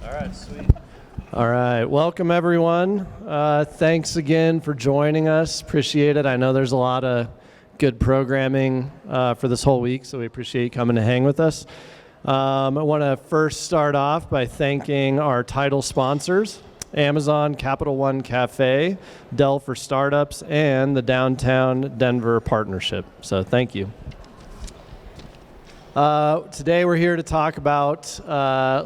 All right, sweet. All right, welcome everyone. Thanks again for joining us. Appreciate it. I know there's a lot of good programming for this whole week, so we appreciate you coming to hang with us. I want to first start off by thanking our title sponsors, Amazon, Capital One Cafe, Dell for Startups, and the Downtown Denver Partnership. So thank you. Today we're here to talk about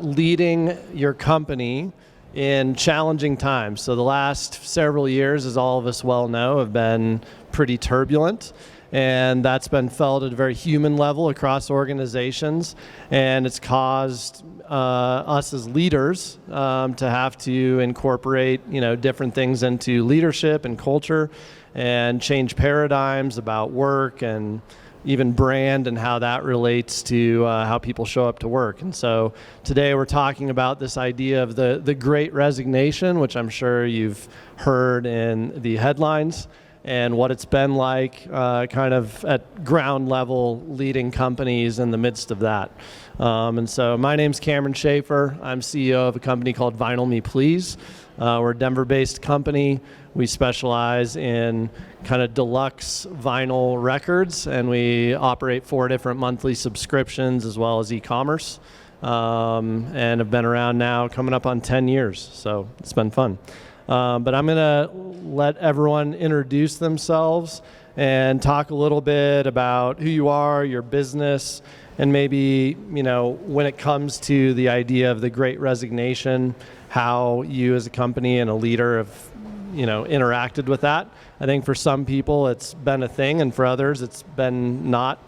leading your company in challenging times. So the last several years, as all of us well know, have been pretty turbulent. And that's been felt at a very human level across organizations. And it's caused us as leaders to have to incorporate, different things into leadership and culture and change paradigms about work and even brand and how that relates to how people show up to work. And so today we're talking about this idea of the Great Resignation, which I'm sure you've heard in the headlines, and what it's been like kind of at ground level leading companies in the midst of that. And so my name's Cameron Schaefer. I'm CEO of a company called Vinyl Me Please. We're a Denver-based company. We specialize in kind of deluxe vinyl records, and we operate 4 different monthly subscriptions as well as e-commerce, and have been around now coming up on 10 years, so it's been fun. But I'm going to let everyone introduce themselves and talk a little bit about who you are, your business, and maybe, when it comes to the idea of the Great Resignation, how you as a company and a leader have interacted with that. I think for some people it's been a thing, and for others it's been not.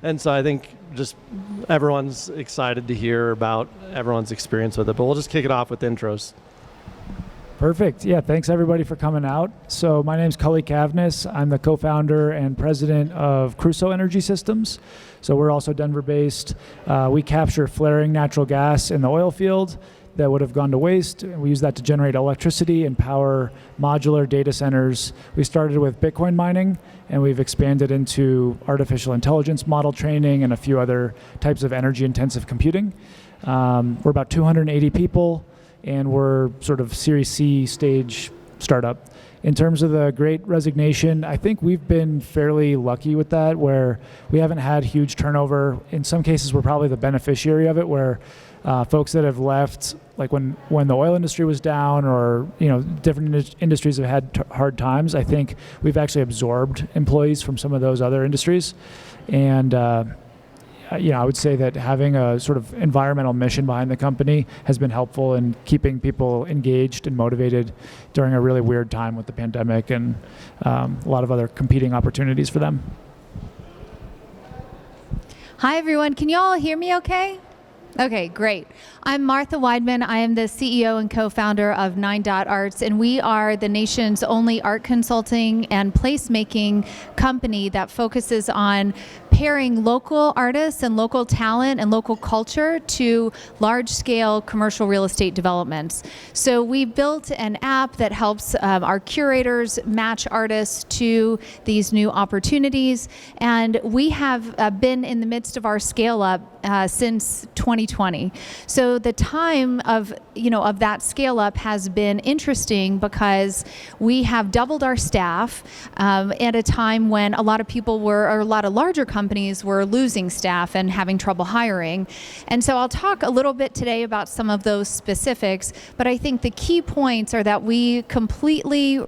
And so I think just everyone's excited to hear about everyone's experience with it. But we'll just kick it off with intros. Perfect. Yeah, thanks everybody for coming out. So my name's Cully Cavness. I'm the co-founder and president of Crusoe Energy Systems. So we're also Denver-based. We capture flaring natural gas in the oil field that would have gone to waste. We use that to generate electricity and power modular data centers. We started with Bitcoin mining, and we've expanded into artificial intelligence model training and a few other types of energy-intensive computing. We're about 280 people, and we're sort of Series C stage startup. In terms of the Great Resignation, I think we've been fairly lucky with that, where we haven't had huge turnover. In some cases, we're probably the beneficiary of it, where folks that have left, like when the oil industry was down, or different industries have had hard times, I think we've actually absorbed employees from some of those other industries. And I would say that having a sort of environmental mission behind the company has been helpful in keeping people engaged and motivated during a really weird time with the pandemic and a lot of other competing opportunities for them. Hi, everyone. Can you all hear me okay? Okay, great. I'm Martha Weidman. I am the CEO and co-founder of 9 Arts, and we are the nation's only art consulting and placemaking company that focuses on pairing local artists and local talent and local culture to large-scale commercial real estate developments. So we built an app that helps our curators match artists to these new opportunities, and we have been in the midst of our scale-up since 2020. So the time of that scale up has been interesting because we have doubled our staff at a time when a lot of larger companies were losing staff and having trouble hiring. And so I'll talk a little bit today about some of those specifics, but I think the key points are that we completely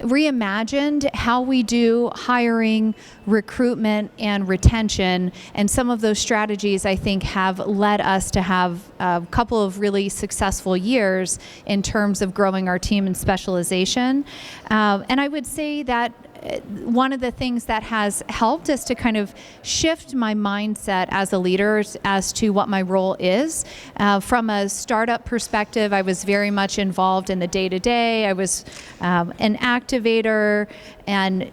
reimagined how we do hiring, recruitment, and retention. And some of those strategies, I think, have led us to have a couple of really successful years in terms of growing our team and specialization. And I would say that one of the things that has helped is to kind of shift my mindset as a leader as to what my role is. From a startup perspective, I was very much involved in the day-to-day. I was an activator and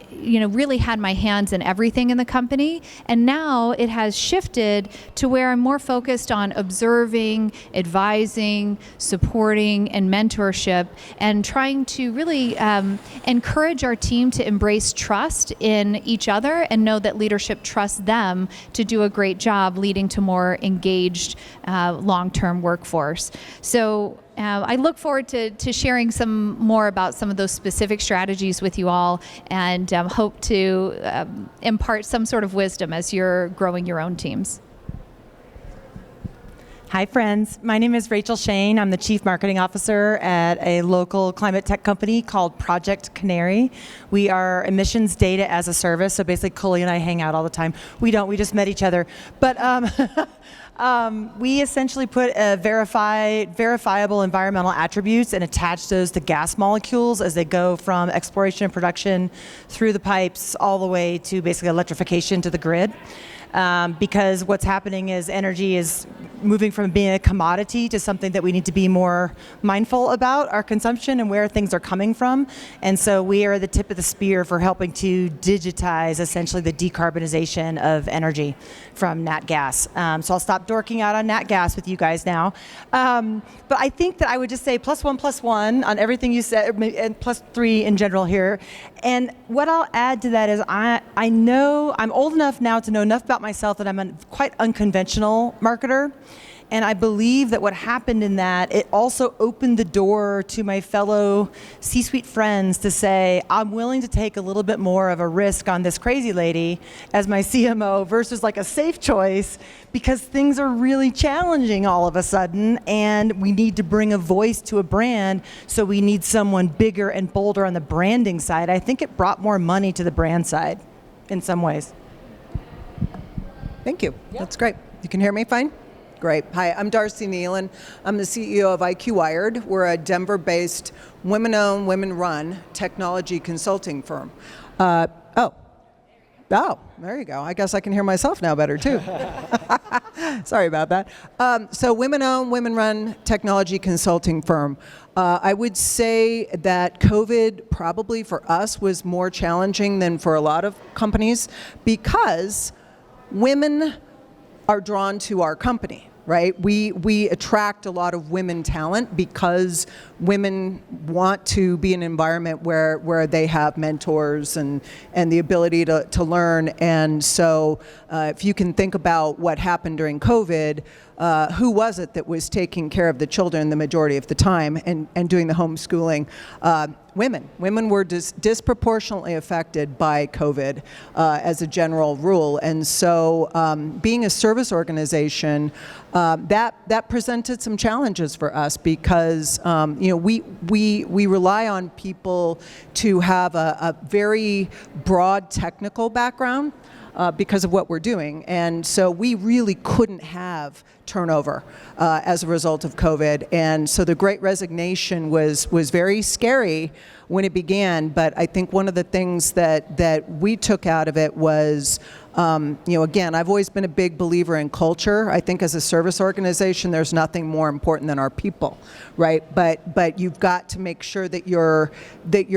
really had my hands in everything in the company. And now it has shifted to where I'm more focused on observing, advising, supporting, and mentorship, and trying to really encourage our team to embrace place trust in each other and know that leadership trusts them to do a great job leading to more engaged long-term workforce. So I look forward to sharing some more about some of those specific strategies with you all, and hope to impart some sort of wisdom as you're growing your own teams. Hi, friends. My name is Rachel Shane. I'm the Chief Marketing Officer at a local climate tech company called Project Canary. We are emissions data as a service, so basically Cully and I hang out all the time. We don't, we just met each other. But we essentially put verifiable environmental attributes and attach those to gas molecules as they go from exploration and production through the pipes all the way to basically electrification to the grid. Because what's happening is energy is moving from being a commodity to something that we need to be more mindful about our consumption and where things are coming from. And so we are the tip of the spear for helping to digitize essentially the decarbonization of energy from nat gas. So I'll stop dorking out on nat gas with you guys now. But I think that I would just say +1 on everything you said, and +3 in general here. And what I'll add to that is I know I'm old enough now to know enough about myself that I'm a quite unconventional marketer. And I believe that what happened in that, it also opened the door to my fellow C-suite friends to say, I'm willing to take a little bit more of a risk on this crazy lady as my CMO versus like a safe choice, because things are really challenging all of a sudden and we need to bring a voice to a brand. So we need someone bigger and bolder on the branding side. I think it brought more money to the brand side in some ways. Thank you. That's great. You can hear me fine? Great. Hi, I'm Darcy Nealon. I'm the CEO of IQ Wired. We're a Denver-based, women-owned, women-run technology consulting firm. Oh, there you go. I guess I can hear myself now better, too. Sorry about that. So women-owned, women-run technology consulting firm. I would say that COVID probably for us was more challenging than for a lot of companies because women are drawn to our company, right? We attract a lot of women talent because women want to be in an environment where they have mentors and the ability to learn. And so if you can think about what happened during COVID, who was it that was taking care of the children the majority of the time and doing the homeschooling? Women. Women were disproportionately affected by COVID as a general rule. And so being a service organization, that presented some challenges for us because we rely on people to have a very broad technical background because of what we're doing. And so we really couldn't have turnover as a result of COVID. And so the Great Resignation was very scary when it began, but I think one of the things that we took out of it was, again, I've always been a big believer in culture. I think as a service organization, there's nothing more important than our people, right? But you've got to make sure that you're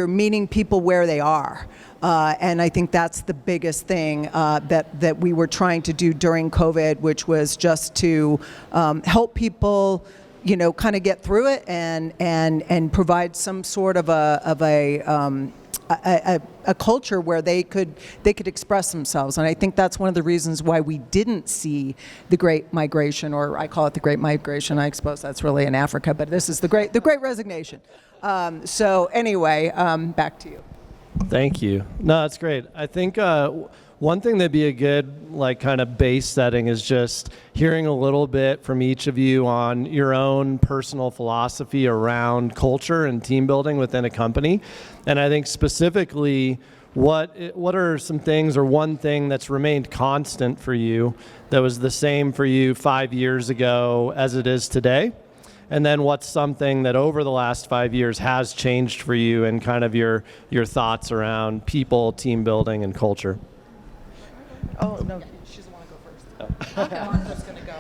meeting people where they are. And I think that's the biggest thing that we were trying to do during COVID, which was just to help people, kind of get through it and provide some sort of a culture where they could express themselves. And I think that's one of the reasons why we didn't see the Great Migration, or I call it the Great Migration. I suppose that's really in Africa, but this is the Great Resignation. So anyway, back to you. Thank you. No, that's great. I think one thing that'd be a good kind of base setting is just hearing a little bit from each of you on your own personal philosophy around culture and team building within a company. And I think specifically, what are some things or one thing that's remained constant for you that was the same for you 5 years ago as it is today? And then what's something that over the last 5 years has changed for you and kind of your thoughts around people, team building, and culture? Oh, no, she doesn't want to go first. Oh. Okay, Martha's going to go.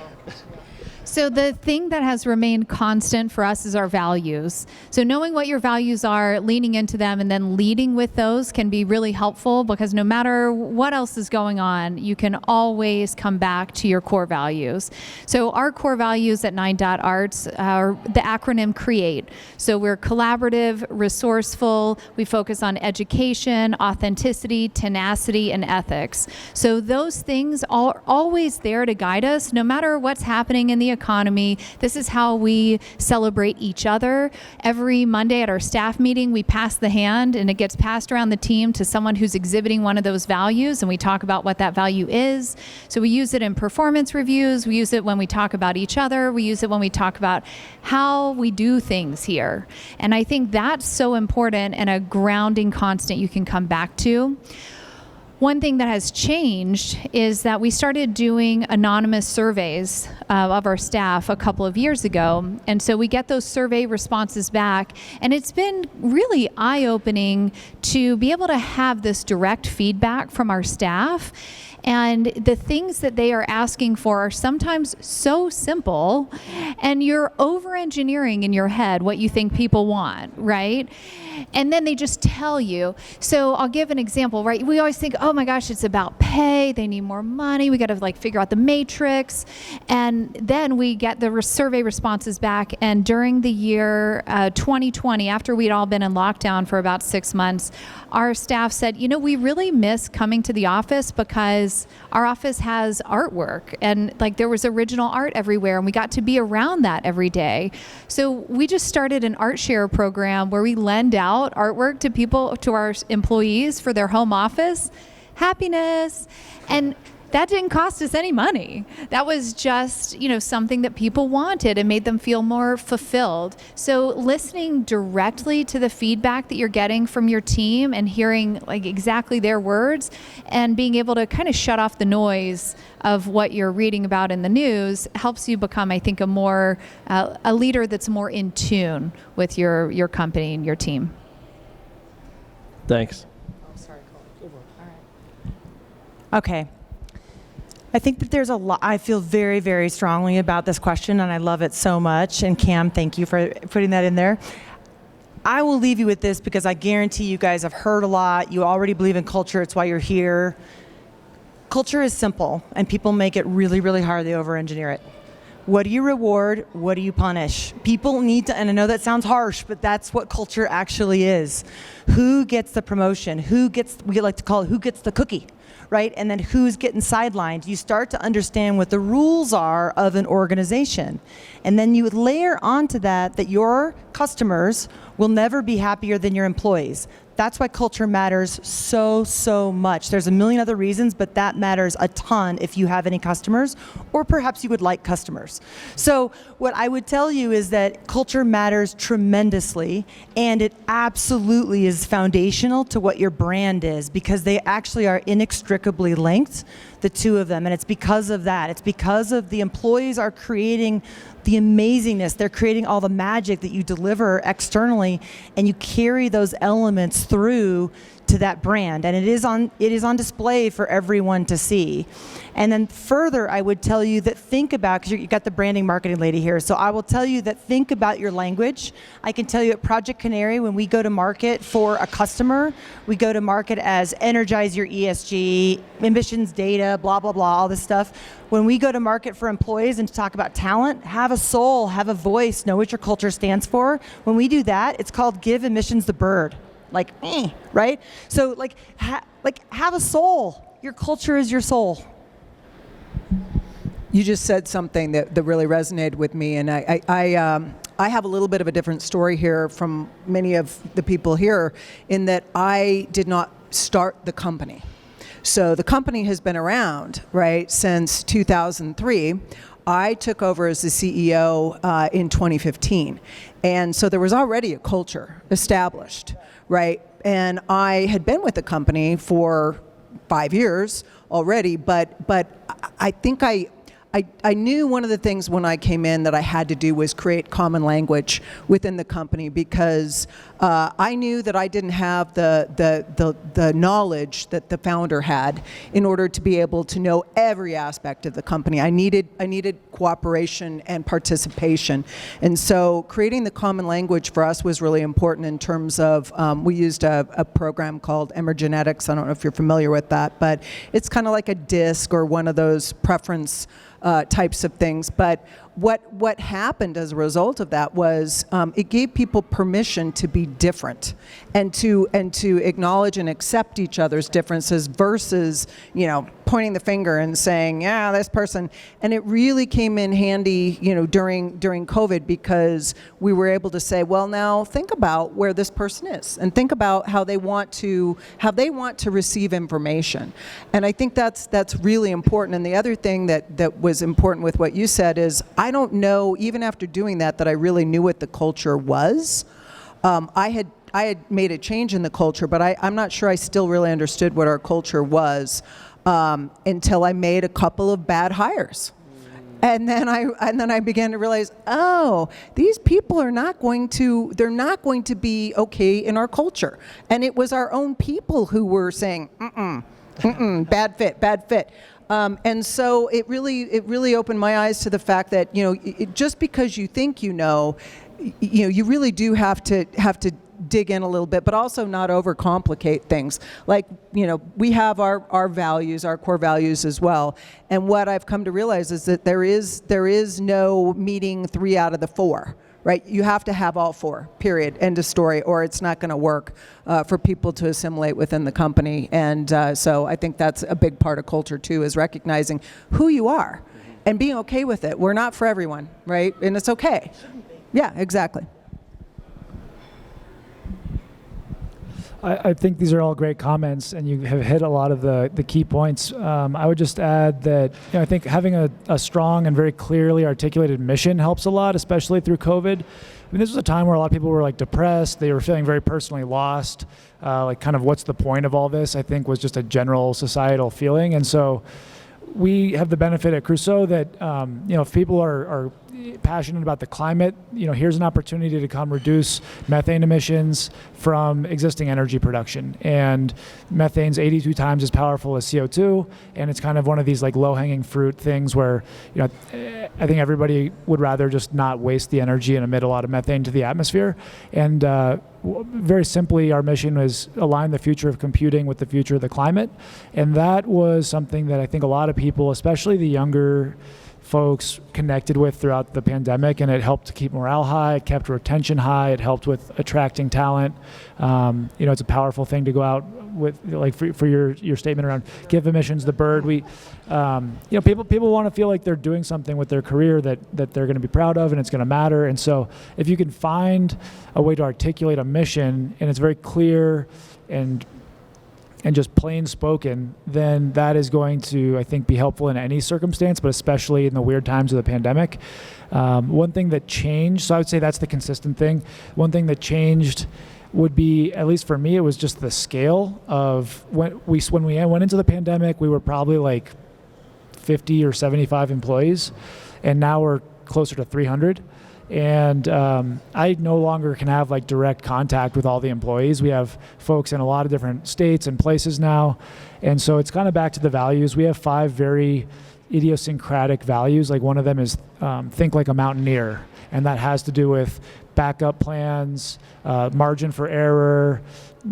So the thing that has remained constant for us is our values. So knowing what your values are, leaning into them, and then leading with those can be really helpful, because no matter what else is going on, you can always come back to your core values. So our core values at 9.Arts are the acronym CREATE. So we're collaborative, resourceful, we focus on education, authenticity, tenacity, and ethics. So those things are always there to guide us, no matter what's happening in the economy. This is how we celebrate each other. Every Monday at our staff meeting, we pass the hand, and it gets passed around the team to someone who's exhibiting one of those values, and we talk about what that value is. So we use it in performance reviews, we use it when we talk about each other, we use it when we talk about how we do things here. And I think that's so important and a grounding constant you can come back to. One thing that has changed is that we started doing anonymous surveys of our staff a couple of years ago. And so we get those survey responses back. And it's been really eye-opening to be able to have this direct feedback from our staff. And the things that they are asking for are sometimes so simple, and you're over-engineering in your head what you think people want, right? And then they just tell you. So I'll give an example, right? We always think, oh my gosh, it's about pay. They need more money. We got to figure out the matrix. And then we get the survey responses back. And during the year 2020, after we'd all been in lockdown for about 6 months, our staff said, we really miss coming to the office because our office has artwork, and there was original art everywhere, and we got to be around that every day. So we just started an art share program where we lend out artwork to people, to our employees for their home office. Happiness. And that didn't cost us any money. That was just, something that people wanted and made them feel more fulfilled. So listening directly to the feedback that you're getting from your team and hearing exactly their words, and being able to kind of shut off the noise of what you're reading about in the news helps you become, I think, a leader that's more in tune with your company and your team. Thanks. Okay. I think that there's a lot. I feel very, very strongly about this question, and I love it so much. And Cam, thank you for putting that in there. I will leave you with this, because I guarantee you guys have heard a lot. You already believe in culture. It's why you're here. Culture is simple, and people make it really, really hard. They over-engineer it. What do you reward? What do you punish? People need to, and I know that sounds harsh, but that's what culture actually is. Who gets the promotion? We like to call it, who gets the cookie? Right? And then who's getting sidelined? You start to understand what the rules are of an organization. And then you layer onto that your customers will never be happier than your employees. That's why culture matters so, so much. There's a million other reasons, but that matters a ton if you have any customers, or perhaps you would like customers. So what I would tell you is that culture matters tremendously, and it absolutely is foundational to what your brand is, because they actually are inextricably linked, the two of them. And it's because of that. It's because of the employees are creating the amazingness. They're creating all the magic that you deliver externally, and you carry those elements through to that brand, and it is on display for everyone to see. And then further, I would tell you that think about, because you got the branding marketing lady here, so I will tell you that think about your language. I can tell you at Project Canary, when we go to market for a customer, we go to market as energize your ESG, emissions data, blah, blah, blah, all this stuff. When we go to market for employees and to talk about talent, have a soul, have a voice, know what your culture stands for. When we do that, it's called give emissions the bird. Right? So have a soul. Your culture is your soul. You just said something that really resonated with me, and I have a little bit of a different story here from many of the people here, in that I did not start the company. So the company has been around, right, since 2003. I took over as the CEO in 2015. And so there was already a culture established, right? And I had been with the company for 5 years already, but I think I knew one of the things when I came in that I had to do was create common language within the company, because I knew that I didn't have the knowledge that the founder had in order to be able to know every aspect of the company. I needed cooperation and participation. And so creating the common language for us was really important in terms of, we used a program called Emergenetics. I don't know if you're familiar with that, but it's kind of like a DISC or one of those preference types of things. But what happened as a result of that was it gave people permission to be different and to acknowledge and accept each other's differences versus, pointing the finger and saying, yeah, this person. And it really came in handy, during COVID, because we were able to say, well, now think about where this person is and think about how they want to receive information. And I think that's really important. And the other thing that was important with what you said is, I don't know, even after doing that I really knew what the culture was. I had made a change in the culture, but I'm not sure I still really understood what our culture was until I made a couple of bad hires. And then I began to realize, oh, these people they're not going to be okay in our culture. And it was our own people who were saying, bad fit. And so it really opened my eyes to the fact that, just because you think you really do have to dig in a little bit, but also not overcomplicate things. Like, we have our values, our core values as well. And what I've come to realize is that there is no meeting 3 out of the 4. Right? You have to have all 4, period, end of story, or it's not going to work for people to assimilate within the company. And so I think that's a big part of culture too, is recognizing who you are and being okay with it. We're not for everyone, right? And it's okay. Yeah, exactly. I think these are all great comments, and you have hit a lot of the key points. I would just add that I think having a strong and very clearly articulated mission helps a lot, especially through COVID. This was a time where a lot of people were depressed. They were feeling very personally lost. Kind of what's the point of all this, I think, was just a general societal feeling. And so we have the benefit at Crusoe that, if people are passionate about the climate, here's an opportunity to come reduce methane emissions from existing energy production. And methane's 82 times as powerful as CO2, and it's kind of one of these low-hanging fruit things where, I think everybody would rather just not waste the energy and emit a lot of methane to the atmosphere. And very simply, our mission was align the future of computing with the future of the climate. And that was something that I think a lot of people, especially the younger folks, connected with throughout the pandemic, and it helped to keep morale high, it kept retention high, it helped with attracting talent. It's a powerful thing to go out with, for your statement around give emissions the bird. We, people want to feel like they're doing something with their career that they're going to be proud of and it's going to matter. And so if you can find a way to articulate a mission and it's very clear and just plain spoken, then that is going to, I think, be helpful in any circumstance, but especially in the weird times of the pandemic. One thing that changed, so I would say that's the consistent thing. One thing that changed would be, at least for me, it was just the scale of when we went into the pandemic, we were probably 50 or 75 employees, and now we're closer to 300. And I no longer can have direct contact with all the employees. We have folks in a lot of different states and places now. And so it's kind of back to the values. We have 5 very idiosyncratic values. One of them is think like a mountaineer. And that has to do with backup plans, margin for error,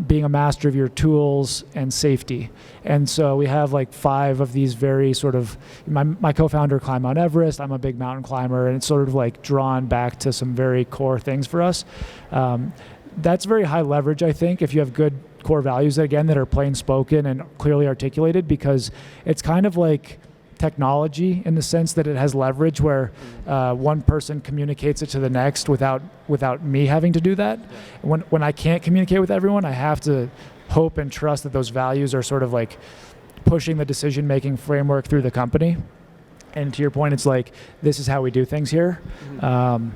being a master of your tools, and safety. And so we have 5 of these very sort of, my co-founder climbed Mount Everest, I'm a big mountain climber, and it's sort of drawn back to some very core things for us. That's very high leverage, I think, if you have good core values, that are plain spoken and clearly articulated, because it's kind of like technology in the sense that it has leverage where one person communicates it to the next without me having to do that. When I can't communicate with everyone, I have to hope and trust that those values are sort of pushing the decision-making framework through the company. And to your point, it's like, this is how we do things here.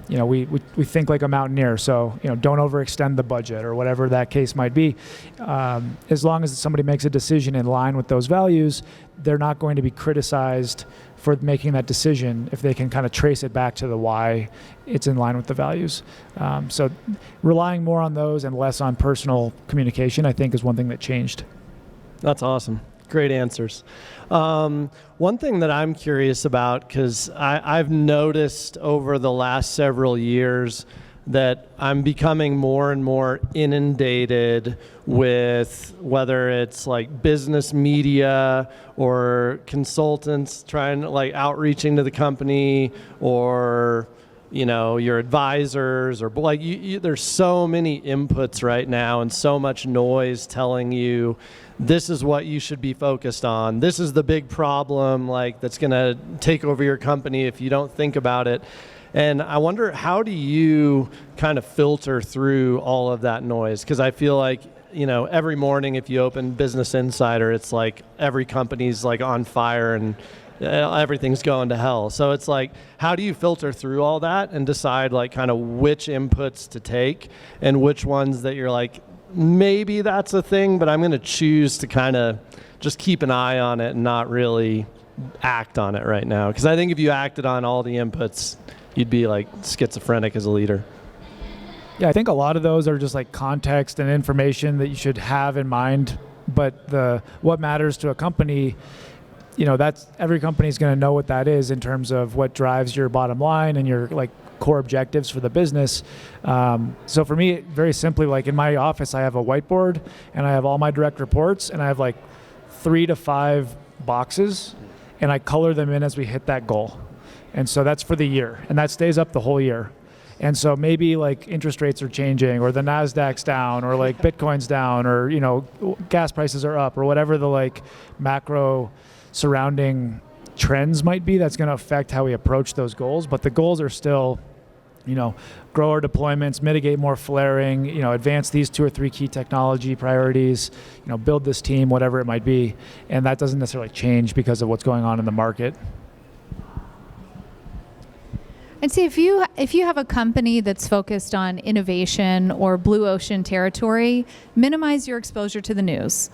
We think like a mountaineer, so don't overextend the budget or whatever that case might be. As long as somebody makes a decision in line with those values, they're not going to be criticized for making that decision if they can kind of trace it back to the why it's in line with the values. So relying more on those and less on personal communication, I think, is one thing that changed. That's awesome. Great answers. One thing that I'm curious about, because I've noticed over the last several years that I'm becoming more and more inundated with whether it's like business media or consultants trying to like outreaching to the company, or your advisors, or like there's so many inputs right now and so much noise telling you this is what you should be focused on. This is the big problem like that's going to take over your company if you don't think about it. And I wonder, how do you kind of filter through all of that noise? Because I feel like, every morning if you open Business Insider, it's like every company's like on fire and everything's going to hell. So it's like, how do you filter through all that and decide like kind of which inputs to take and which ones that you're like, maybe that's a thing, but I'm going to choose to kind of just keep an eye on it and not really act on it right now? Because I think if you acted on all the inputs, you'd be like schizophrenic as a leader. Yeah, I think a lot of those are just like context and information that you should have in mind. But what matters to a company, that's every company is going to know what that is in terms of what drives your bottom line and your like core objectives for the business. So for me, very simply, like in my office, I have a whiteboard and I have all my direct reports, and I have like 3 to 5 boxes, and I color them in as we hit that goal. And so that's for the year, and that stays up the whole year. And so maybe like interest rates are changing, or the NASDAQ's down, or like Bitcoin's down, or gas prices are up, or whatever the like macro surrounding trends might be that's going to affect how we approach those goals. But the goals are still, grow our deployments, mitigate more flaring, advance these 2 or 3 key technology priorities, build this team, whatever it might be. And that doesn't necessarily change because of what's going on in the market. And see, if you have a company that's focused on innovation or blue ocean territory, minimize your exposure to the news.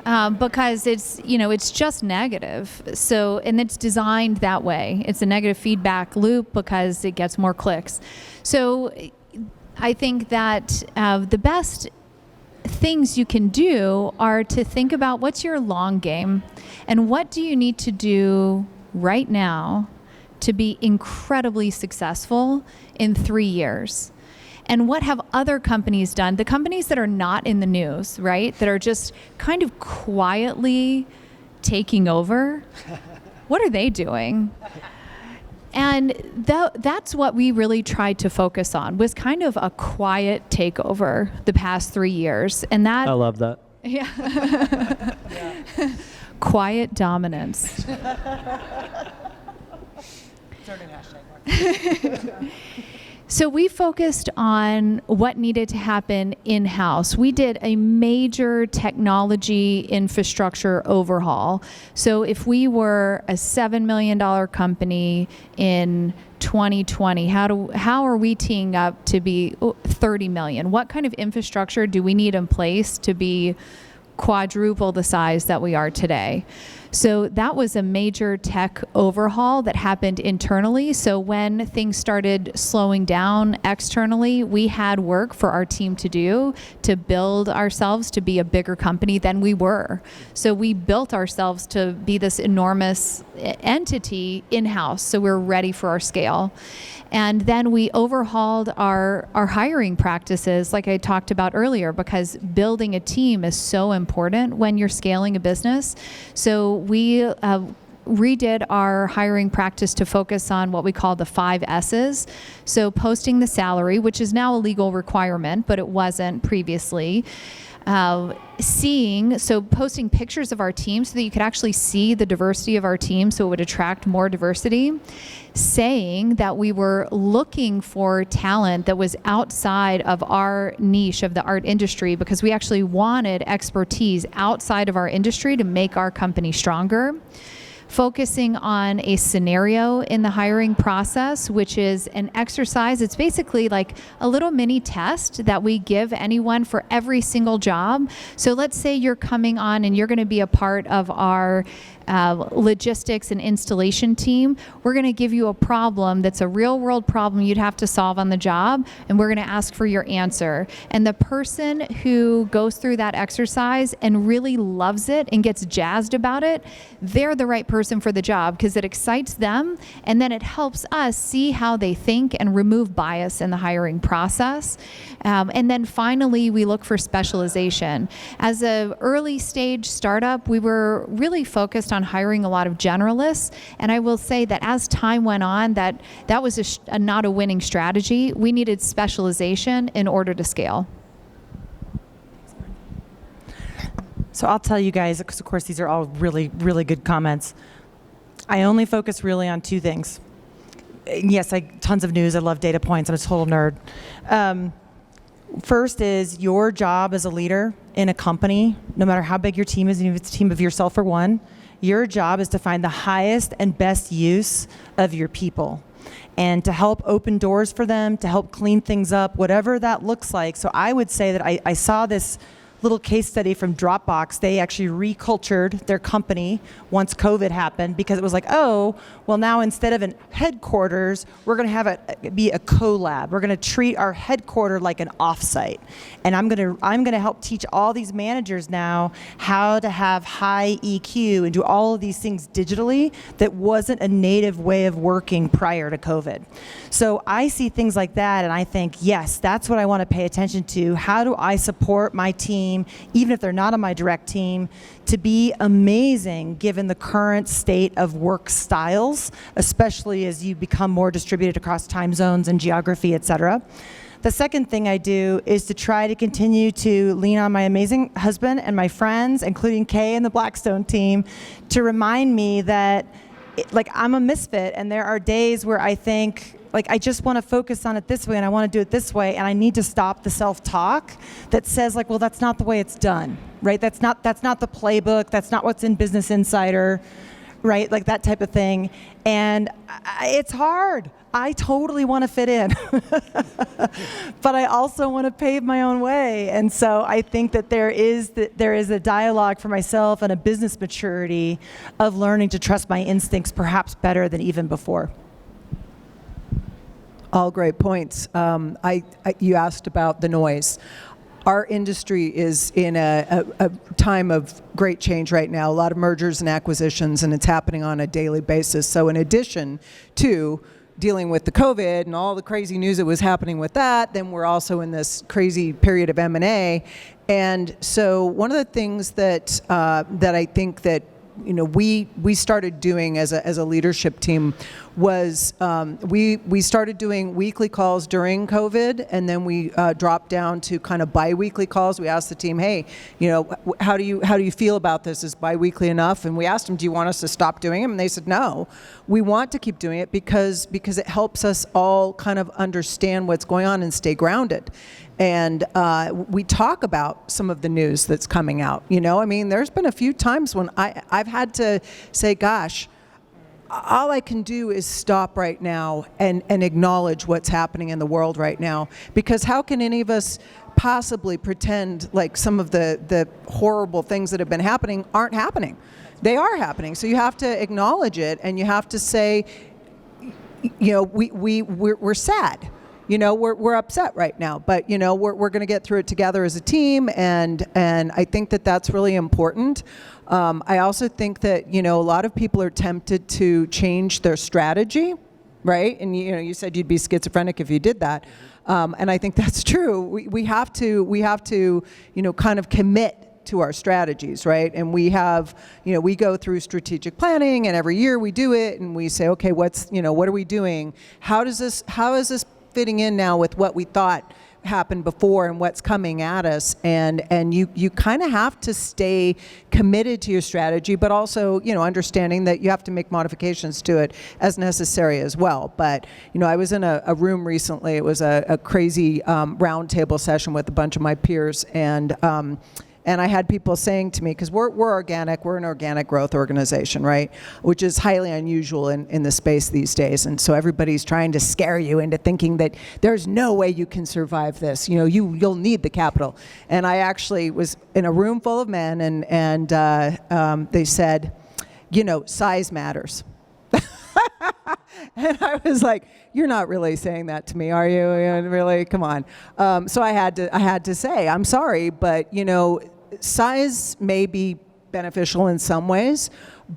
Because it's just negative. So, and it's designed that way. It's a negative feedback loop because it gets more clicks. So I think that the best things you can do are to think about what's your long game and what do you need to do right now to be incredibly successful in 3 years. And what have other companies done? The companies that are not in the news, right? That are just kind of quietly taking over. What are they doing? And that's what we really tried to focus on, was kind of a quiet takeover the past 3 years. And that, I love that. Yeah. Quiet dominance. So we focused on what needed to happen in-house. We did a major technology infrastructure overhaul. So if we were a $7 million company in 2020, how are we teeing up to be 30 million? What kind of infrastructure do we need in place to be quadruple the size that we are today? So that was a major tech overhaul that happened internally. So when things started slowing down externally, we had work for our team to do to build ourselves to be a bigger company than we were. So we built ourselves to be this enormous entity in-house. So we're ready for our scale. And then we overhauled our hiring practices, like I talked about earlier, because building a team is so important when you're scaling a business. So we redid our hiring practice to focus on what we call the 5 S's. So posting the salary, which is now a legal requirement, but it wasn't previously. Posting pictures of our team so that you could actually see the diversity of our team, so it would attract more diversity. Saying that we were looking for talent that was outside of our niche of the art industry, because we actually wanted expertise outside of our industry to make our company stronger. focusing on a scenario in the hiring process, which is an exercise. It's basically like a little mini test that we give anyone for every single job. So let's say you're coming on and you're going to be a part of our logistics and installation team. We're going to give you a problem that's a real world problem you'd have to solve on the job, and we're going to ask for your answer. And the person who goes through that exercise and really loves it and gets jazzed about it, they're the right person for the job because it excites them, and then it helps us see how they think and remove bias in the hiring process. And then finally, we look for specialization. As an early stage startup, we were really focused on hiring a lot of generalists, and I will say that as time went on, that was not a winning strategy. We needed specialization in order to scale. So I'll tell you guys, because of course these are all really, really good comments. I only focus really on two things. Yes, tons of news. I love data points. I'm a total nerd. First is your job as a leader in a company, no matter how big your team is, even if it's a team of yourself or one, your job is to find the highest and best use of your people and to help open doors for them, to help clean things up, whatever that looks like. So I would say that I saw this little case study from Dropbox. They actually recultured their company once COVID happened because it was like, oh, well now instead of an headquarters, we're going to have it be a collab. We're going to treat our headquarter like an offsite. And I'm going to help teach all these managers now how to have high EQ and do all of these things digitally that wasn't a native way of working prior to COVID. So I see things like that and I think, yes, that's what I want to pay attention to. How do I support my team, even if they're not on my direct team, to be amazing given the current state of work styles, especially as you become more distributed across time zones and geography, et cetera. The second thing I do is to try to continue to lean on my amazing husband and my friends, including Kay and the Blackstone team, to remind me that I'm a misfit and there are days where I think, I just want to focus on it this way and I want to do it this way, and I need to stop the self-talk that says well, that's not the way it's done, right? That's not the playbook. That's not what's in Business Insider, right? That type of thing. And it's hard. I totally want to fit in, but I also want to pave my own way. And so I think that there is a dialogue for myself and a business maturity of learning to trust my instincts perhaps better than even before. All great points. You asked about the noise. Our industry is in a time of great change right now, a lot of mergers and acquisitions, and it's happening on a daily basis. So in addition to dealing with the COVID and all the crazy news that was happening with that, then we're also in this crazy period of M&A. And so one of the things that I think that we started doing as a leadership team was we started doing weekly calls during COVID, and then we dropped down to kind of bi-weekly calls. We asked the team, hey, how do you feel about this? Is bi-weekly enough? And we asked them, do you want us to stop doing them? And they said, no, we want to keep doing it because it helps us all kind of understand what's going on and stay grounded. And we talk about some of the news that's coming out. There's been a few times when I've had to say, gosh, all I can do is stop right now and acknowledge what's happening in the world right now. Because how can any of us possibly pretend like some of the horrible things that have been happening aren't happening? They are happening. So you have to acknowledge it, and you have to say, we're sad. We're upset right now, but we're going to get through it together as a team, and I think that that's really important. I also think that a lot of people are tempted to change their strategy, right? And you said you'd be schizophrenic if you did that, and I think that's true. We have to kind of commit to our strategies, right? And we have, we go through strategic planning, and every year we do it, and we say, okay, what are we doing? How is this fitting in now with what we thought happened before and what's coming at us? And you kind of have to stay committed to your strategy, but also, understanding that you have to make modifications to it as necessary as well. But, I was in a room recently. It was a crazy roundtable session with a bunch of my peers, and And I had people saying to me, because we're organic, we're an organic growth organization, right? Which is highly unusual in the space these days. And so everybody's trying to scare you into thinking that there's no way you can survive this. You know, you'll need the capital. And I actually was in a room full of men, and they said, you know, size matters. And I was like, you're not really saying that to me, are you? Really? Come on. So I had to say, I'm sorry, but you know, size may be beneficial in some ways,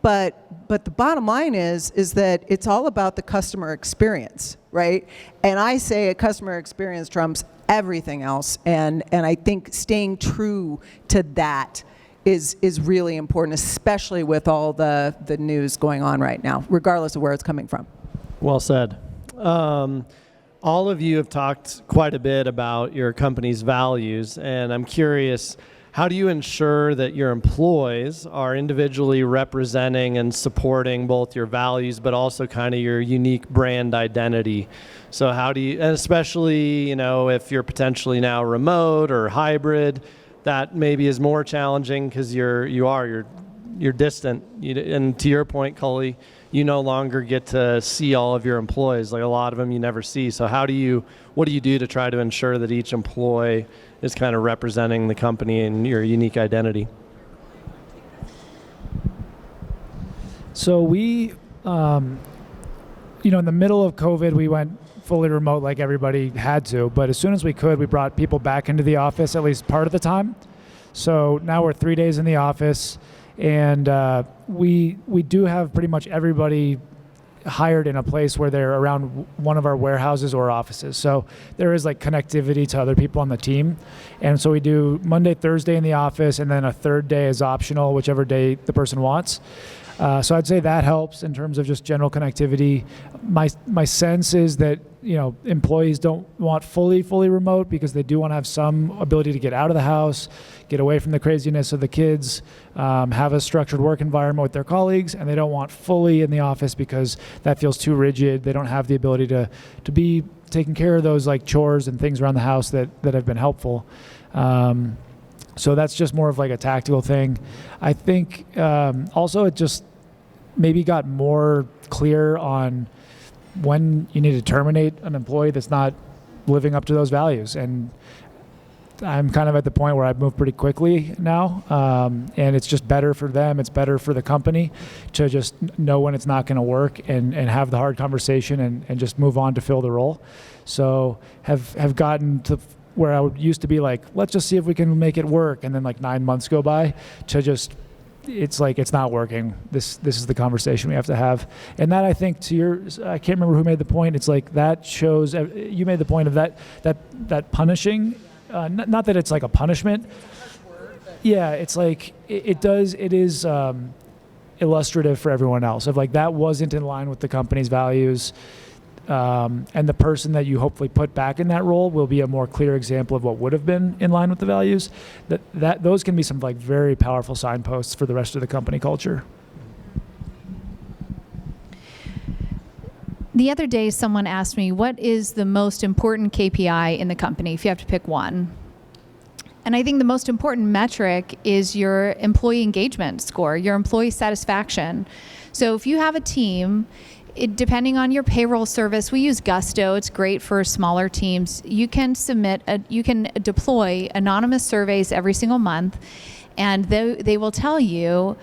but the bottom line is that it's all about the customer experience, right? And I say a customer experience trumps everything else, and I think staying true to that is really important, especially with all the news going on right now, regardless of where it's coming from. Well said. All of you have talked quite a bit about your company's values, and I'm curious, how do you ensure that your employees are individually representing and supporting both your values, but also kind of your unique brand identity? So how do you, and especially, you know, if you're potentially now remote or hybrid, that maybe is more challenging because you're distant. And to your point, Cully, you no longer get to see all of your employees. Like a lot of them you never see. So what do you do to try to ensure that each employee is kind of representing the company and your unique identity? So we, in the middle of COVID, we went fully remote like everybody had to, but as soon as we could, we brought people back into the office at least part of the time. So now we're 3 days in the office, and we do have pretty much everybody hired in a place where they're around one of our warehouses or offices. So there is like connectivity to other people on the team. And so we do Monday, Thursday in the office, and then a third day is optional, whichever day the person wants. So I'd say that helps in terms of just general connectivity. My sense is that employees don't want fully remote because they do want to have some ability to get out of the house, get away from the craziness of the kids, have a structured work environment with their colleagues, and they don't want fully in the office because that feels too rigid. They don't have the ability to be taking care of those like chores and things around the house that have been helpful. So that's just more of like a tactical thing. I think also it just maybe got more clear on when you need to terminate an employee that's not living up to those values. And I'm kind of at the point where I've moved pretty quickly now, and it's just better for them. It's better for the company to just know when it's not going to work and have the hard conversation and just move on to fill the role. So have gotten to where I used to be like, let's just see if we can make it work. And then like 9 months go by to just, it's like, it's not working. This is the conversation we have to have. And that, I think, I can't remember who made the point. It's like that shows, you made the point of that punishing, not that it's like a punishment. Yeah, it's like, it is illustrative for everyone else of like, that wasn't in line with the company's values. And the person that you hopefully put back in that role will be a more clear example of what would have been in line with the values. Those can be some like very powerful signposts for the rest of the company culture. The other day, someone asked me, what is the most important KPI in the company if you have to pick one? And I think the most important metric is your employee engagement score, your employee satisfaction. So if you have a team, depending on your payroll service, we use Gusto. It's great for smaller teams. You can deploy anonymous surveys every single month, and they will tell you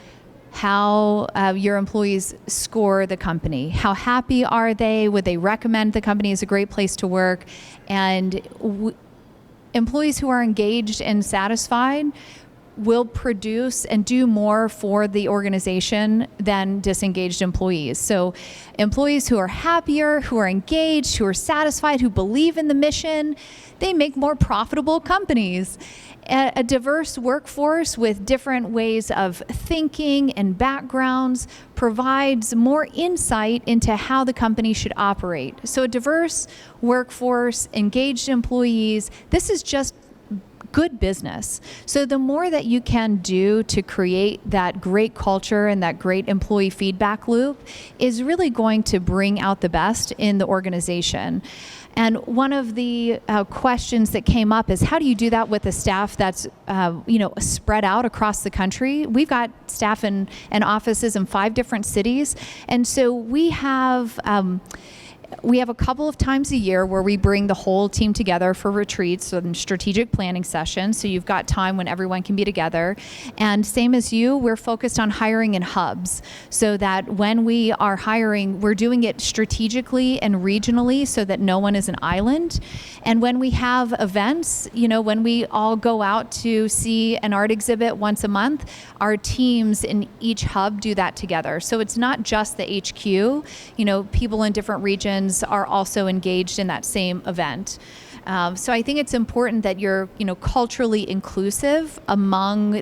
how your employees score the company. How happy are they? Would they recommend the company as a great place to work? And employees who are engaged and satisfied will produce and do more for the organization than disengaged employees. So employees who are happier, who are engaged, who are satisfied, who believe in the mission, they make more profitable companies. A diverse workforce with different ways of thinking and backgrounds provides more insight into how the company should operate. So a diverse workforce, engaged employees, this is just good business. So the more that you can do to create that great culture and that great employee feedback loop is really going to bring out the best in the organization. And one of the questions that came up is, how do you do that with a staff that's spread out across the country? We've got staff and offices in 5 different cities, and so we have a couple of times a year where we bring the whole team together for retreats and strategic planning sessions. So you've got time when everyone can be together. And same as you, we're focused on hiring in hubs so that when we are hiring, we're doing it strategically and regionally so that no one is an island. And when we have events, when we all go out to see an art exhibit once a month, our teams in each hub do that together. So it's not just the HQ, people in different regions are also engaged in that same event. So I think it's important that you're, culturally inclusive among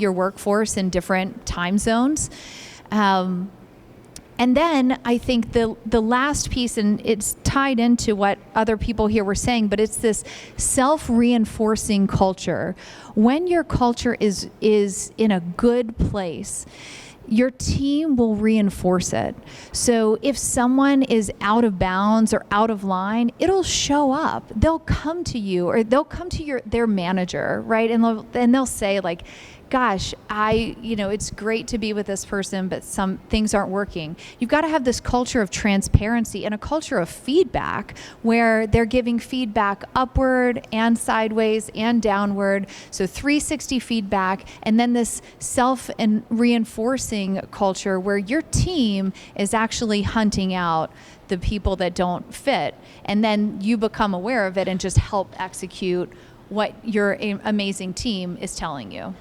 your workforce in different time zones. And then I think the last piece, and it's tied into what other people here were saying, but it's this self-reinforcing culture. When your culture is in a good place, your team will reinforce it. So if someone is out of bounds or out of line, it'll show up. They'll come to you, or they'll come to their manager, right? And they'll say, like, gosh, it's great to be with this person, but some things aren't working. You've got to have this culture of transparency and a culture of feedback where they're giving feedback upward and sideways and downward. So 360 feedback, and then this self and reinforcing culture where your team is actually hunting out the people that don't fit. And then you become aware of it and just help execute what your amazing team is telling you.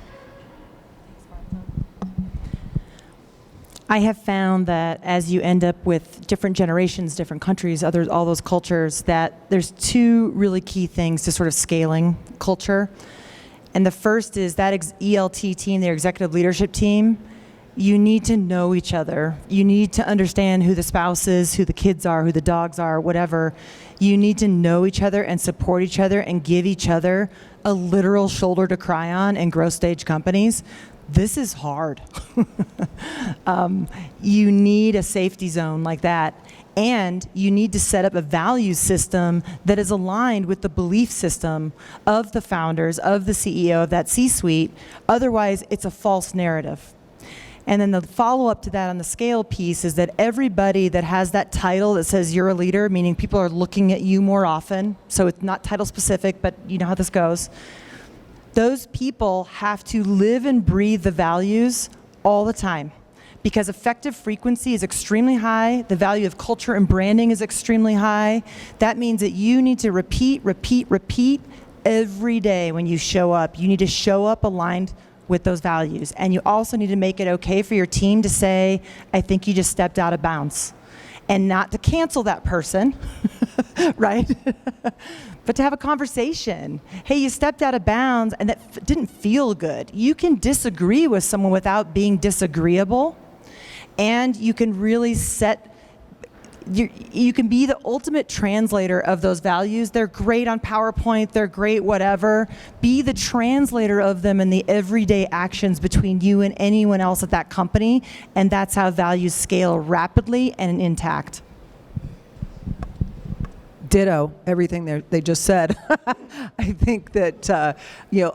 I have found that as you end up with different generations, different countries, all those cultures, that there's 2 really key things to sort of scaling culture. And the first is that ELT team, their executive leadership team, you need to know each other. You need to understand who the spouse is, who the kids are, who the dogs are, whatever. You need to know each other and support each other and give each other a literal shoulder to cry on in growth stage companies. This is hard. You need a safety zone like that. And you need to set up a value system that is aligned with the belief system of the founders, of the CEO, of that C-suite. Otherwise, it's a false narrative. And then the follow-up to that on the scale piece is that everybody that has that title that says you're a leader, meaning people are looking at you more often, so it's not title specific, but you know how this goes, those people have to live and breathe the values all the time, because effective frequency is extremely high. The value of culture and branding is extremely high. That means that you need to repeat every day when you show up. You need to show up aligned with those values. And you also need to make it okay for your team to say, I think you just stepped out of bounds. And not to cancel that person, right? But to have a conversation. Hey, you stepped out of bounds and that didn't feel good. You can disagree with someone without being disagreeable. And you can really you can be the ultimate translator of those values. They're great on PowerPoint, they're great whatever. Be the translator of them in the everyday actions between you and anyone else at that company, and that's how values scale rapidly and intact. Ditto everything they just said. I think that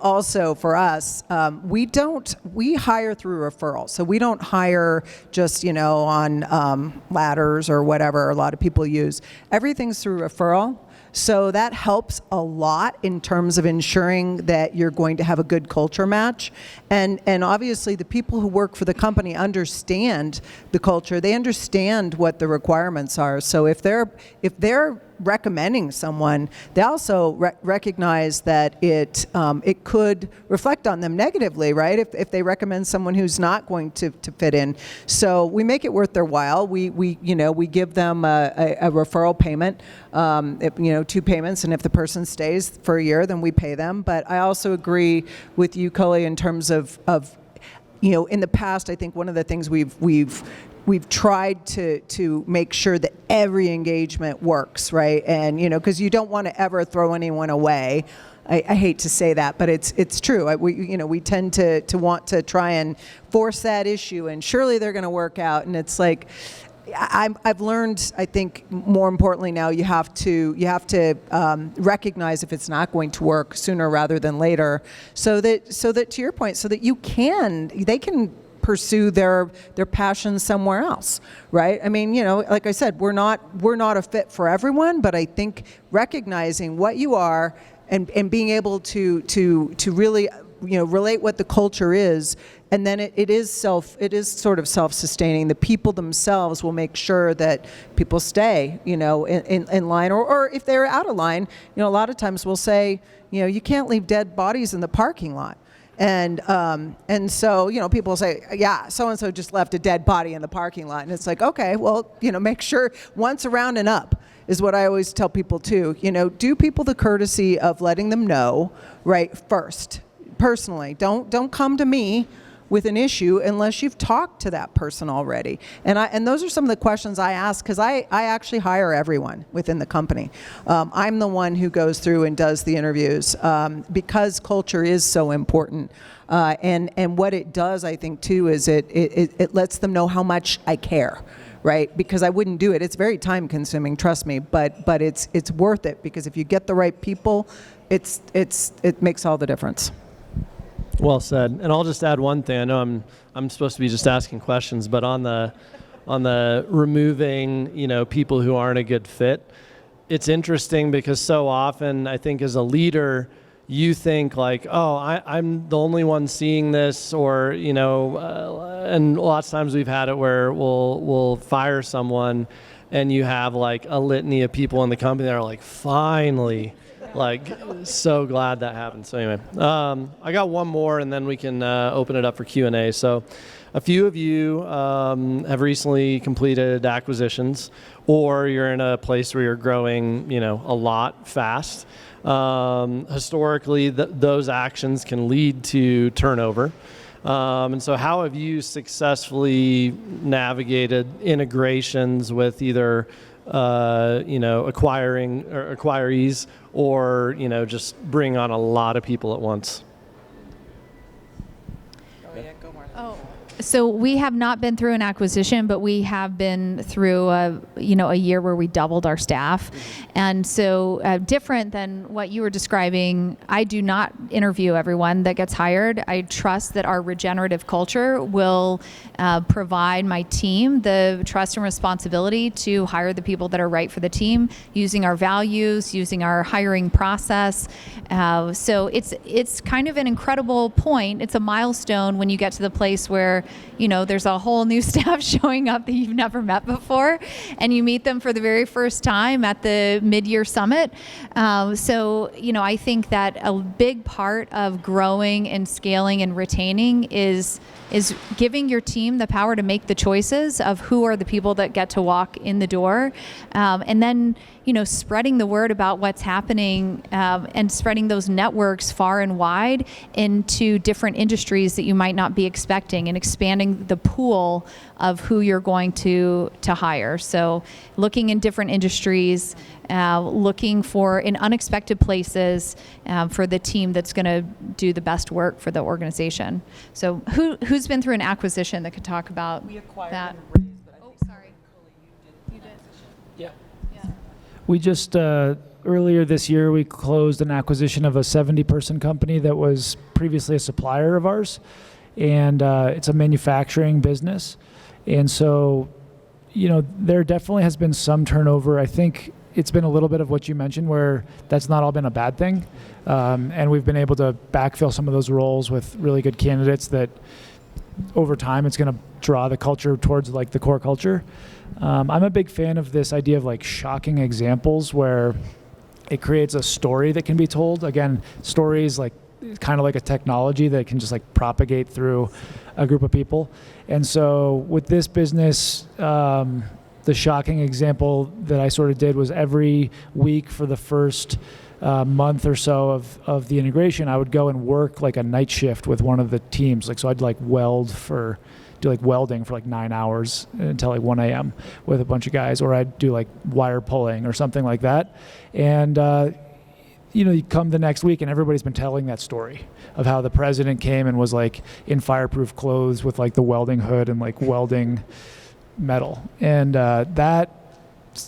also for us, we hire through referral. So we don't hire just on ladders or whatever a lot of people use. Everything's through referral. So that helps a lot in terms of ensuring that you're going to have a good culture match. And obviously the people who work for the company understand the culture. They understand what the requirements are. So if they're recommending someone, they also recognize that it could reflect on them negatively, right? If they recommend someone who's not going to fit in. So we make it worth their while. We give them a referral payment, 2 payments, and if the person stays for a year, then we pay them. But I also agree with you, Cully, in terms of in the past, I think one of the things we've tried to make sure that every engagement works, right? And because you don't want to ever throw anyone away. I hate to say that, but it's true. We tend to want to try and force that issue, and surely they're going to work out. And it's like, I've learned, I think, more importantly now, you have to recognize if it's not going to work sooner rather than later, so that to your point, so that they can pursue their passion somewhere else, right? I mean, like I said, we're not a fit for everyone, but I think recognizing what you are and being able to really relate what the culture is, and then it is sort of self-sustaining. The people themselves will make sure that people stay, in line, or if they're out of line, a lot of times we'll say, you can't leave dead bodies in the parking lot. And so, people say, yeah, so-and-so just left a dead body in the parking lot. And it's like, okay, well, make sure once around and up is what I always tell people too. Do people the courtesy of letting them know, right, first, personally. Don't come to me with an issue unless you've talked to that person already. And those are some of the questions I ask, because I actually hire everyone within the company. I'm the one who goes through and does the interviews, because culture is so important. And what it does, I think, too, is it lets them know how much I care, right? Because I wouldn't do it. It's very time consuming, trust me, but it's worth it, because if you get the right people, it makes all the difference. Well said. And I'll just add one thing. I know I'm supposed to be just asking questions, but on the removing, people who aren't a good fit, it's interesting because so often I think as a leader, you think like, oh, I'm the only one seeing this, or and lots of times we've had it where we'll fire someone, and you have like a litany of people in the company that are like, finally. Like, so glad that happened. So anyway, I got one more, and then we can open it up for Q&A. So a few of you have recently completed acquisitions, or you're in a place where you're growing, a lot fast. Historically, those actions can lead to turnover. And so how have you successfully navigated integrations with either acquiring or acquirees, or just bring on a lot of people at once? So we have not been through an acquisition, but we have been through a year where we doubled our staff. And so different than what you were describing, I do not interview everyone that gets hired. I trust that our regenerative culture will provide my team the trust and responsibility to hire the people that are right for the team, using our values, using our hiring process. So it's kind of an incredible point. It's a milestone when you get to the place where there's a whole new staff showing up that you've never met before, and you meet them for the very first time at the mid-year summit. So I think that a big part of growing and scaling and retaining is giving your team the power to make the choices of who are the people that get to walk in the door, and then spreading the word about what's happening, and spreading those networks far and wide into different industries that you might not be expecting, and expanding the pool of who you're going to hire. So looking in different industries, looking for in unexpected places for the team that's going to do the best work for the organization. So who's been through an acquisition that could talk about that? We just, earlier this year, we closed an acquisition of a 70-person company that was previously a supplier of ours. And it's a manufacturing business. And so, there definitely has been some turnover. I think it's been a little bit of what you mentioned, where that's not all been a bad thing. And we've been able to backfill some of those roles with really good candidates that over time it's going to draw the culture towards like the core culture. I'm a big fan of this idea of like shocking examples where it creates a story that can be told. Again, stories like kind of like a technology that can just like propagate through a group of people. And so with this business, the shocking example that I sort of did was every week for the first month or so of the integration, I would go and work like a night shift with one of the teams. Like, so I'd like do like welding for like 9 hours until like 1 a.m. with a bunch of guys, or I'd do like wire pulling or something like that. And, you come the next week and everybody's been telling that story of how the president came and was like in fireproof clothes with like the welding hood and like welding metal. And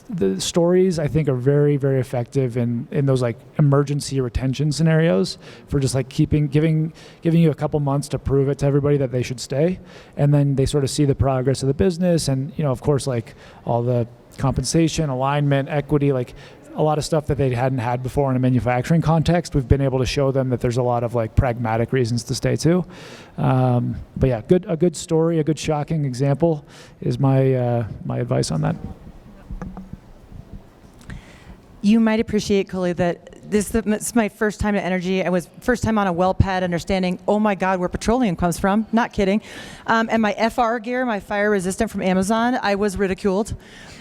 the stories, I think, are very, very effective in those like emergency retention scenarios for just like giving you a couple months to prove it to everybody that they should stay. And then they sort of see the progress of the business and, of course, like all the compensation, alignment, equity, like a lot of stuff that they hadn't had before in a manufacturing context. We've been able to show them that there's a lot of like pragmatic reasons to stay too. But yeah, a good story, a good shocking example is my advice on that. You might appreciate, Coley, that this is my first time at Energy. I was first time on a well pad understanding, oh my God, where petroleum comes from. Not kidding. And my FR gear, my fire resistant from Amazon, I was ridiculed,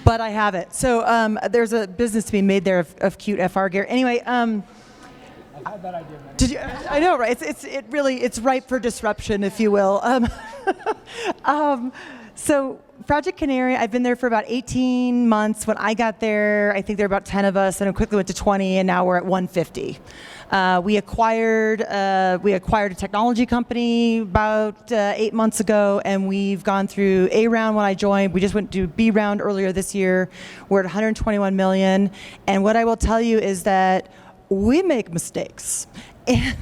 but I have it. So there's a business to be made there of cute FR gear. Anyway, I had that idea. did you? I know, right? It's ripe for disruption, if you will. So Project Canary, I've been there for about 18 months. When I got there, I think there were about 10 of us, and it quickly went to 20, and now we're at 150. We acquired a technology company about 8 months ago, and we've gone through A round when I joined. We just went to B round earlier this year. We're at 121 million, and what I will tell you is that we make mistakes. And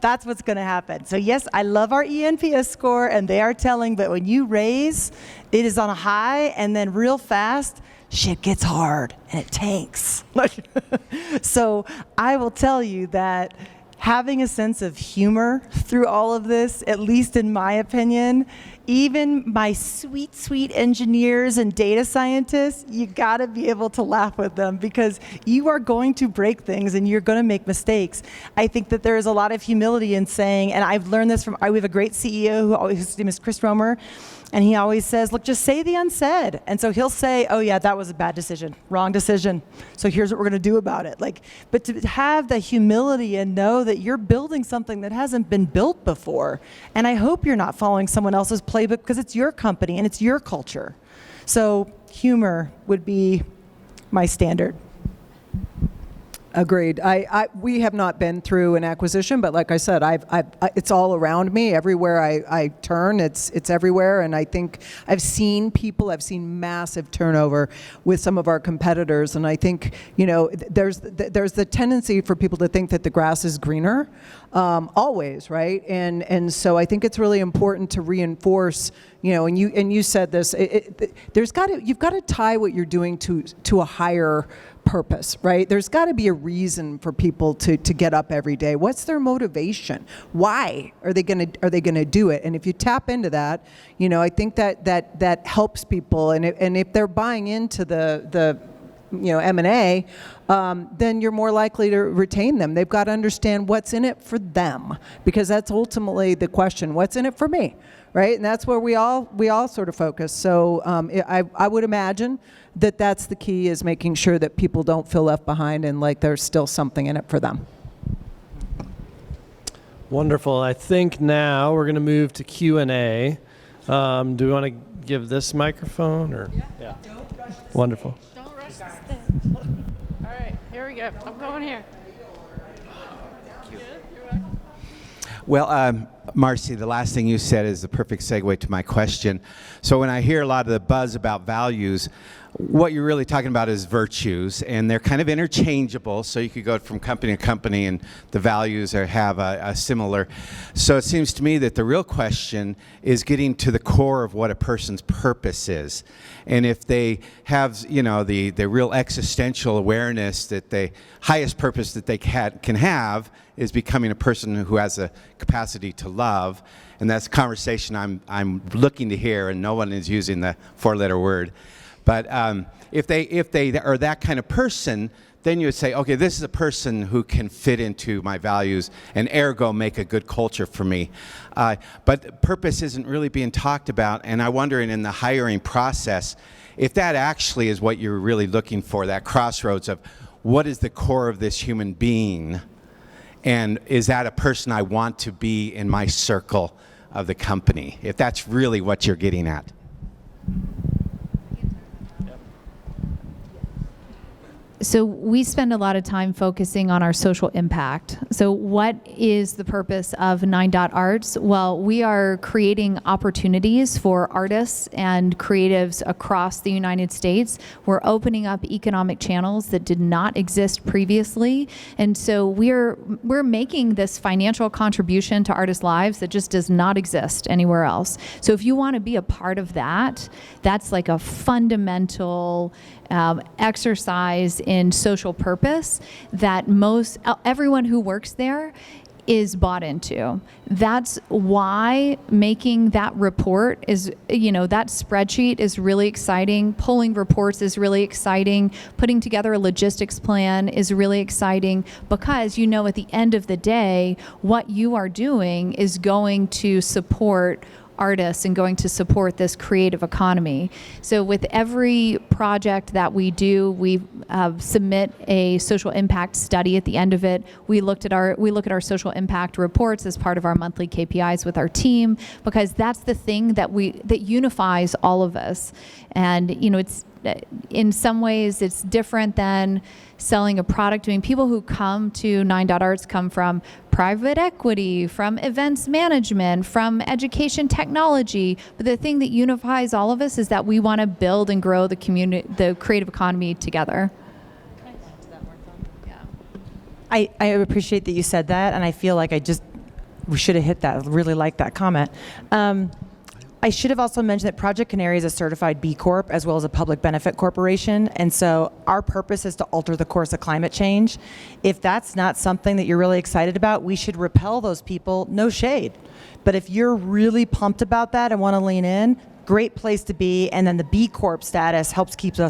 that's what's going to happen. So yes, I love our ENPS score, and they are telling, but when you raise, it is on a high, and then real fast, shit gets hard, and it tanks. So I will tell you that having a sense of humor through all of this, at least in my opinion, even my sweet, sweet engineers and data scientists, you gotta be able to laugh with them because you are going to break things and you're gonna make mistakes. I think that there is a lot of humility in saying, and I've learned this we have a great CEO his name is Chris Romer, and he always says, look, just say the unsaid. And so he'll say, oh yeah, that was a bad decision, wrong decision. So here's what we're gonna do about it. But to have the humility and know that you're building something that hasn't been built before. And I hope you're not following someone else's playbook because it's your company and it's your culture. So humor would be my standard. Agreed. We have not been through an acquisition, but like I said, it's all around me. Everywhere I turn, it's everywhere. And I think I've seen massive turnover with some of our competitors. And I think, there's the tendency for people to think that the grass is greener, always, right? And so I think it's really important to reinforce, and you said this, you've got to tie what you're doing to a higher purpose, right? There's got to be a reason for people to get up every day. What's their motivation? Why are they going to do it? And if you tap into that, I think that helps people. And if they're buying into the M&A, then you're more likely to retain them. They've got to understand what's in it for them, because that's ultimately the question. What's in it for me, right? And that's where we all sort of focus. So I would imagine that that's the key, is making sure that people don't feel left behind and like there's still something in it for them. Wonderful. I think now we're going to move to Q&A. Do we want to give this microphone or? Yeah. Wonderful. Don't rush this thing. All right, here we go. I'm going here. Well, Marcy, the last thing you said is the perfect segue to my question. So when I hear a lot of the buzz about values, what you're really talking about is virtues, and they're kind of interchangeable, so you could go from company to company and the values have a similar. So it seems to me that the real question is getting to the core of what a person's purpose is. And if they have, the real existential awareness that the highest purpose that they can have is becoming a person who has a capacity to love, and that's a conversation I'm looking to hear, and no one is using the four-letter word. But if they are that kind of person, then you would say, okay, this is a person who can fit into my values and ergo make a good culture for me. But purpose isn't really being talked about, and I'm wondering in the hiring process, if that actually is what you're really looking for, that crossroads of what is the core of this human being, and is that a person I want to be in my circle of the company, if that's really what you're getting at. So we spend a lot of time focusing on our social impact. So what is the purpose of 9.Arts? Well, we are creating opportunities for artists and creatives across the United States. We're opening up economic channels that did not exist previously. And so we're making this financial contribution to artists' lives that just does not exist anywhere else. So if you want to be a part of that, that's like a fundamental exercise in social purpose that everyone who works there is bought into. That's why making that report is, that spreadsheet is really exciting. Pulling reports is really exciting. Putting together a logistics plan is really exciting because at the end of the day, what you are doing is going to support artists and going to support this creative economy. So with every project that we do, we submit a social impact study at the end of it. We look at our social impact reports as part of our monthly KPIs with our team, because that's the thing that unifies all of us. And it's in some ways it's different than selling a product. I mean, people who come to 9.Arts come from private equity, from events management, from education technology. But the thing that unifies all of us is that we want to build and grow the community, the creative economy together. I appreciate that you said that, and I feel like we should have hit that. I really like that comment. I should have also mentioned that Project Canary is a certified B Corp as well as a public benefit corporation, and so our purpose is to alter the course of climate change. If that's not something that you're really excited about, we should repel those people, no shade. But if you're really pumped about that and want to lean in, great place to be, and then the B Corp status helps keep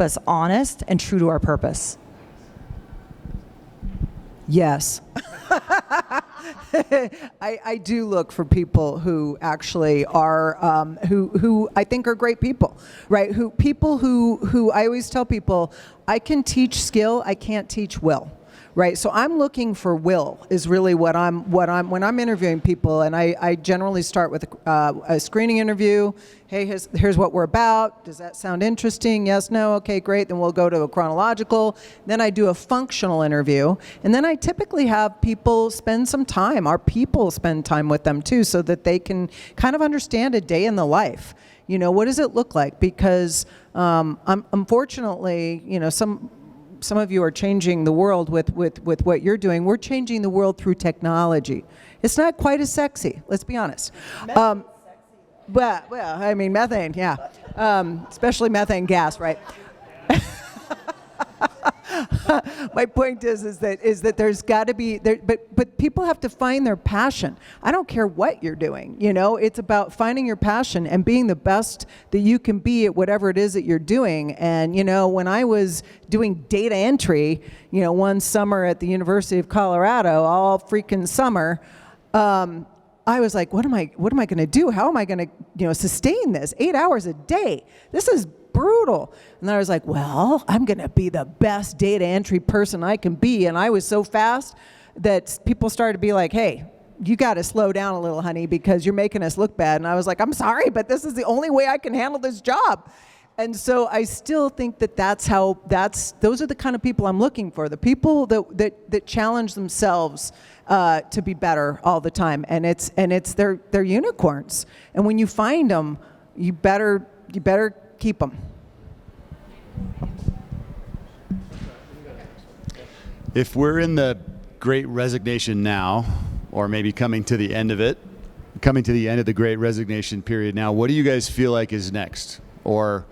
us honest and true to our purpose. Yes. I do look for people who actually are, who I think are great people, right? Who I always tell people, I can teach skill, I can't teach will. Right, so I'm looking for will is really when I'm interviewing people, and I generally start with a screening interview. Hey, here's what we're about. Does that sound interesting? Yes, no, okay, great. Then we'll go to a chronological. Then I do a functional interview, and then I typically have people spend some time. Our people spend time with them too, so that they can kind of understand a day in the life. What does it look like? Because unfortunately, some of you are changing the world with what you're doing. We're changing the world through technology. It's not quite as sexy, let's be honest. Well, I mean, methane, yeah. Especially methane gas, right? My point is that there's got to be there, but people have to find their passion. I don't care what you're doing. It's about finding your passion and being the best that you can be at whatever it is that you're doing. And when I was doing data entry, one summer at the University of Colorado, all freaking summer, I was like, what am I going to do? How am I going to sustain this 8 hours a day? This is brutal. And then I was like, well, I'm going to be the best data entry person I can be. And I was so fast that people started to be like, hey, you got to slow down a little, honey, because you're making us look bad. And I was like, I'm sorry, but this is the only way I can handle this job. And so I still think those are the kind of people I'm looking for, the people that challenge themselves to be better all the time. And they're unicorns. And when you find them, you better keep them. If we're in the Great Resignation now, or maybe coming to the end of the Great Resignation period now, what do you guys feel like is next, or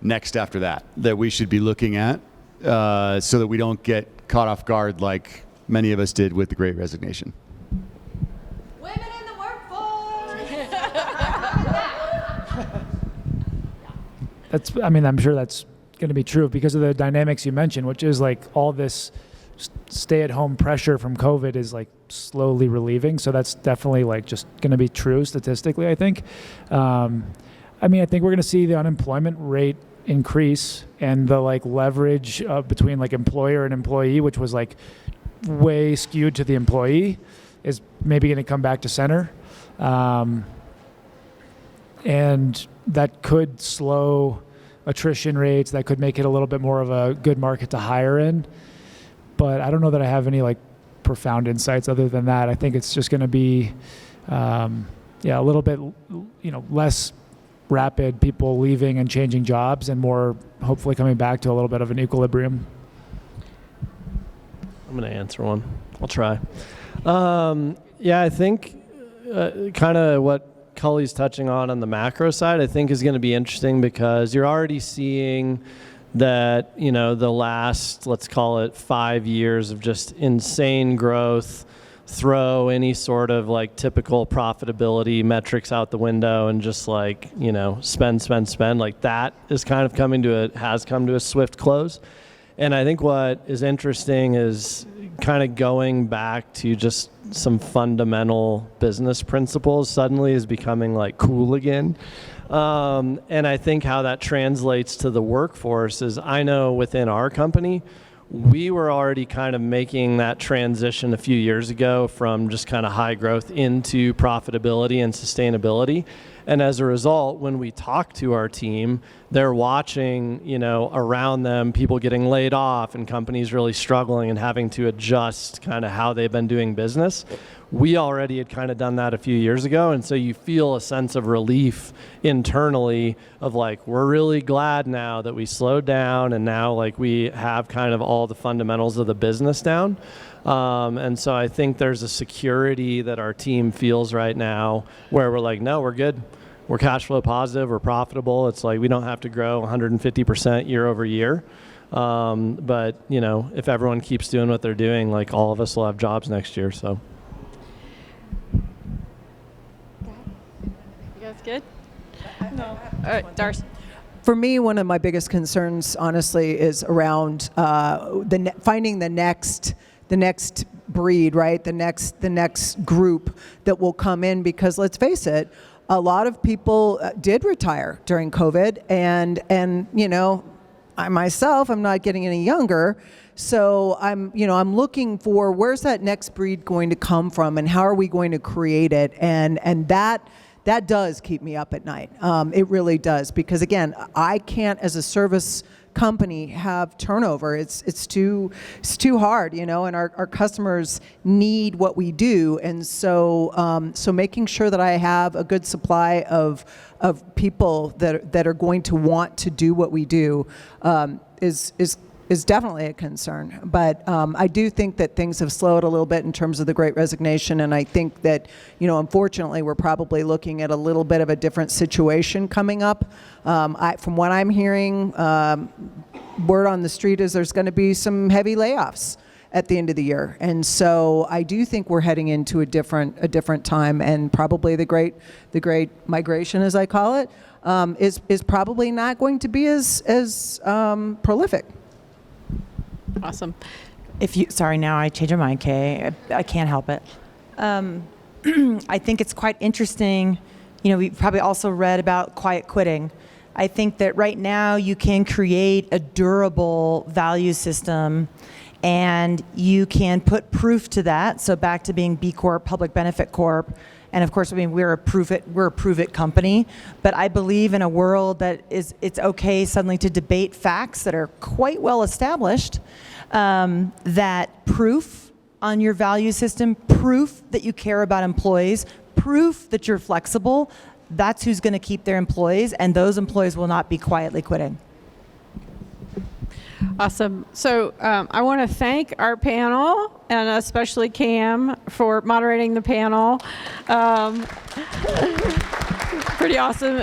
next after that we should be looking at, so that we don't get caught off guard like many of us did with the Great Resignation? Women in the workforce! I'm sure that's going to be true because of the dynamics you mentioned, which is like all this stay-at-home pressure from COVID is like slowly relieving. So that's definitely like just going to be true statistically, I think. I think we're going to see the unemployment rate increase, and the like leverage between like employer and employee, which was like way skewed to the employee, is maybe going to come back to center. And that could slow attrition rates that could make it a little bit more of a good market to hire in. But I don't know that I have any like profound insights other than that. I think it's just going to be, a little bit, less rapid people leaving and changing jobs, and more hopefully coming back to a little bit of an equilibrium. I'm going to answer one. I'll try. I think kind of what Cully's touching on the macro side, I think is going to be interesting, because you're already seeing that, the last, let's call it 5 years of just insane growth, throw any sort of like typical profitability metrics out the window and just like, spend. Like that is kind of has come to a swift close. And I think what is interesting is kind of going back to just some fundamental business principles suddenly is becoming like cool again. And I think how that translates to the workforce is, I know within our company, we were already kind of making that transition a few years ago from just kind of high growth into profitability and sustainability. And as a result, when we talk to our team, they're watching, around them, people getting laid off and companies really struggling and having to adjust kind of how they've been doing business. We already had kind of done that a few years ago. And so you feel a sense of relief internally of like, we're really glad now that we slowed down and now like we have kind of all the fundamentals of the business down. And so I think there's a security that our team feels right now where we're like, no, we're good. We're cash flow positive. We're profitable. It's like we don't have to grow 150% year over year. But, if everyone keeps doing what they're doing, like all of us will have jobs next year. So. You guys good? No. All right, Darcy. For me, one of my biggest concerns, honestly, is around finding the next breed, right? The next group that will come in, because let's face it, a lot of people did retire during COVID, and I myself, I'm not getting any younger, so I'm looking for where's that next breed going to come from, and how are we going to create it, and that does keep me up at night. It really does, because again, I can't, as a service company, have turnover. It's too hard, and our customers need what we do, and so making sure that I have a good supply of people that are going to want to do what we do is definitely a concern. But I do think that things have slowed a little bit in terms of the Great Resignation, and I think that, unfortunately, we're probably looking at a little bit of a different situation coming up. From what I'm hearing, word on the street is there's going to be some heavy layoffs at the end of the year, and so I do think we're heading into a different time, and probably the great migration, as I call it, is probably not going to be as prolific. Awesome. Sorry, now I changed my mind, Kay. I can't help it. I think it's quite interesting. We probably also read about quiet quitting. I think that right now you can create a durable value system, and you can put proof to that. So back to being B Corp, Public Benefit Corp. And of course, we're a prove it company. But I believe in a world that it's okay suddenly to debate facts that are quite well established. That proof on your value system, proof that you care about employees, proof that you're flexible, that's who's going to keep their employees, and those employees will not be quietly quitting. Awesome. So I want to thank our panel, and especially Cam, for moderating the panel. Pretty awesome.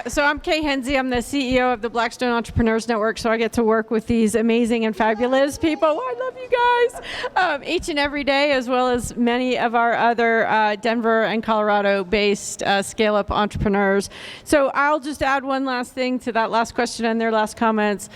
So I'm Kay Henze. I'm the CEO of the Blackstone Entrepreneurs Network, so I get to work with these amazing and fabulous people. I love you guys. Each and every day, as well as many of our other Denver and Colorado-based scale-up entrepreneurs. So I'll just add one last thing to that last question and their last comments,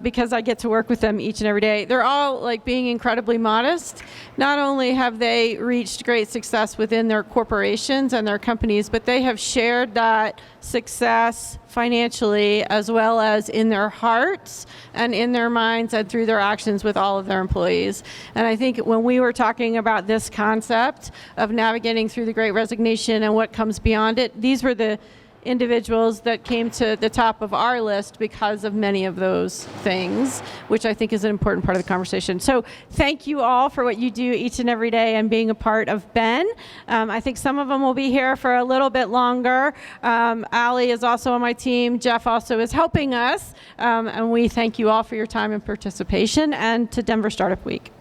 because I get to work with them each and every day. They're all like being incredibly modest. Not only have they reached great success within their corporations and their companies, but they have shared that success financially as well as in their hearts and in their minds and through their actions with all of their employees. And I think when we were talking about this concept of navigating through the Great Resignation and what comes beyond it, these were the individuals that came to the top of our list because of many of those things, which I think is an important part of the conversation. So thank you all for what you do each and every day and being a part of Ben. I think some of them will be here for a little bit longer. Allie is also on my team. Jeff also is helping us. And we thank you all for your time and participation, and to Denver Startup Week.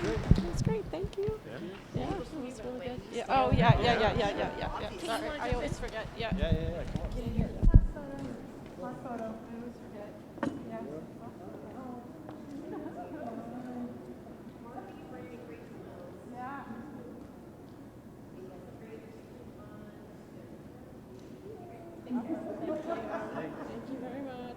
That's great. Thank you. Yeah, that was really good. Yeah. Oh, yeah. Sorry, I always forget. Yeah. Come on. Get in here. Last photo. I always forget. Yeah. Yeah. Thank you very much.